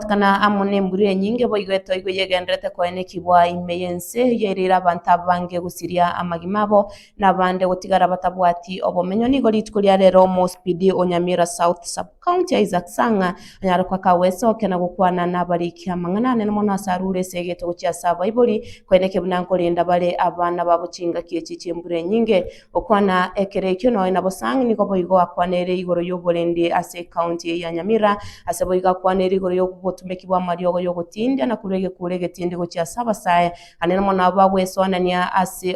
kwatkana amune mbure nyinge boigweto yegenderete koene kibwa imeyense yerira abantu abange gusiria amagimabo nabande gutigara batabwati obomenyo nigo ritkuria rero mo speed Onyamira South Sub County Isaac Sanga anyarukwa kaweso kena gukwana nabariki amanganane no nasarure segeto gucia saba ibori koene kibunanko linda bale abana babucinga kieci mbure nyinge okwana ekerekyo no ina bosangi niko boigo akwanere igoro yoborendi ase county ya Nyamira ase boiga akwanere igoro yokubotumeki bwa mariogo yogotindia na kurege tindi gucia saba sae anene mona bagwesonania ase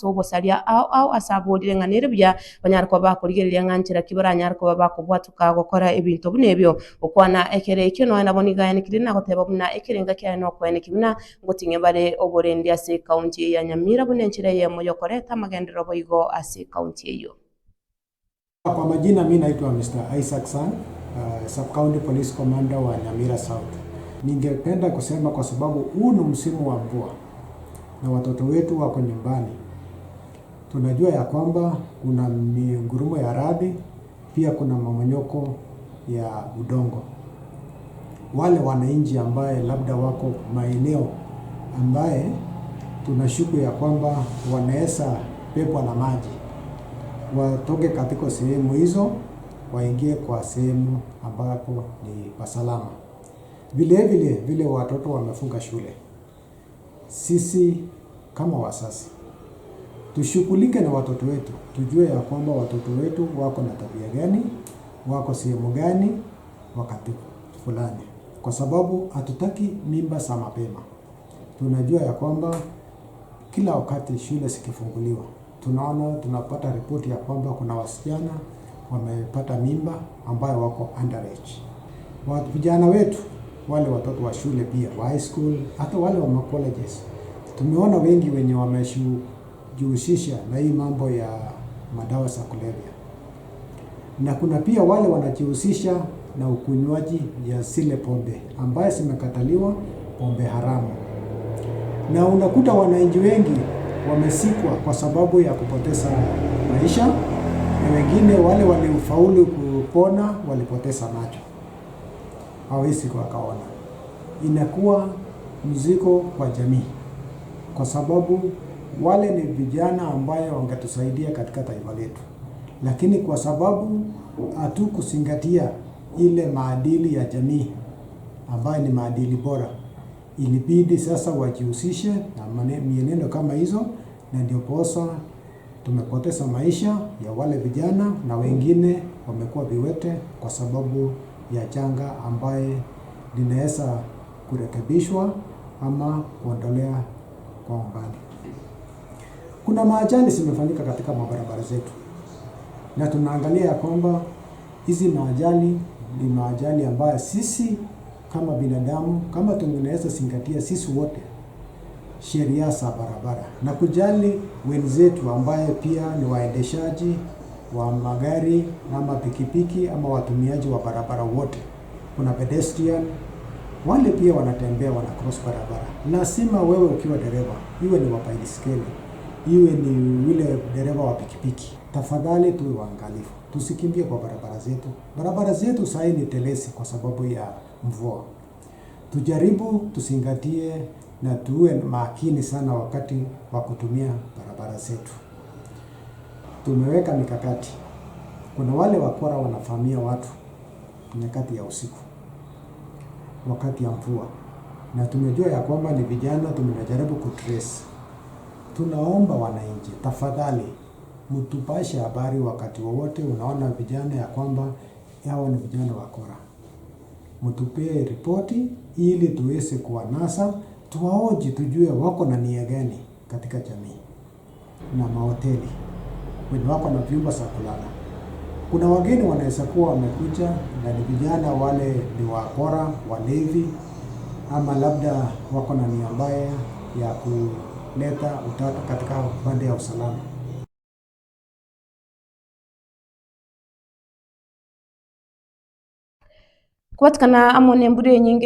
obosaria au asaburire nganire bya banyarko bakurigeria nganchira kibara nyarko bakubwatuka gukora ebintu bunebyo okwana ekerekyo no ina boniga yani kirina goteba buna ekerenga kya no kwene kibuna ngotinge bare oborendi ase county ya Nyamira bunenchire ye moyo koreta magendero boigo ase county hiyo. Kwa majina mimi naitwa Mr. Isaac Sang, Sub County Police Commander wa Nyamira South. Ningependa kusema kwa sababu huu ni msimu wa mvua na watoto wetu wako nyumbani. Tunajua ya kwamba kuna mingurumo ya radi, pia kuna mamonyoko ya udongo. Wale wananchi ambaye labda wako maeneo ambaye tunashuku ya kwamba wanaweza pepwa na maji, watoke katika sehemu hizo waingie kwa sehemu ambapo ni pasalama. Vile watoto wamefunga shule, sisi kama wazazi tushughulike na watoto wetu, tujue ya kwamba watoto wetu wako na tabia gani, wako sehemu gani wakati fulani, kwa sababu hatutaki mimba za mapema. Tunajua ya kwamba kila wakati shule zikifunguliwa tunapata ripoti ya kwamba kuna wasichana wamepata mimba ambayo wako underage. Vijana wetu wale watoto wa shule pia wa high school, hata wale wa colleges, tumeona wengi wenye wamejihusisha na hii mambo ya madawa za kulevya, na kuna pia wale wanajihusisha na ukunywaji ya zile pombe ambaye zimekataliwa, pombe haramu. Na unakuta wananchi wengi wamesikwa kwa sababu ya kupoteza maisha, na wengine wale walifaulu kupona walipoteza macho, hawezi wakaona. Inakuwa mzigo kwa jamii, kwa sababu wale ni vijana ambaye wangetusaidia katika taifa letu, lakini kwa sababu hatukuzingatia ile maadili ya jamii ambaye ni maadili bora, ilibidi sasa wajihusishe na mienendo kama hizo, na ndio posa tumepoteza maisha ya wale vijana, na wengine wamekuwa viwete kwa sababu ya janga ambaye linaweza kurekebishwa ama kuondolea kwa umbali. Kuna maajali zimefanyika katika mabarabara zetu, na tunaangalia ya kwamba hizi maajali ni maajali ambayo sisi kama binadamu, kama tunaweza zingatia sisi wote sheria za barabara na kujali wenzetu ambaye pia ni waendeshaji wa magari ama pikipiki ama watumiaji wa barabara wote, kuna pedestrian wale pia wanatembea, wana cross barabara. Lazima wewe ukiwa dereva, iwe ni wa baiskeli, iwe ni yule dereva wa pikipiki, tafadhali tuwe waangalifu, tusikimbie kwa barabara zetu. Barabara zetu sasa ni telesi kwa sababu ya mvua. Tujaribu tuzingatie na tuwe makini sana wakati wa kutumia barabara zetu. Tumeweka mikakati. Kuna wale wakora wanafamia watu nyakati ya usiku, wakati ya mvua, na tumejua ya kwamba ni vijana. Tumejaribu kutrace. Tunaomba wananchi, tafadhali mtupashe habari wakati wowote unaona vijana ya kwamba hao ni vijana wakora. Mtupee ripoti ili tuweze kuwanasa, tuwaoji, tujue wako na nia gani katika jamii. Na mahoteli wenye wako na vyumba za kulala, kuna wageni wanaweza kuwa wamekuja na ni vijana wale ni wakora, walevi, ama labda wako na nia mbaya ya kuleta utata katika upande ya usalama. Kwatkana amone mbure nyinge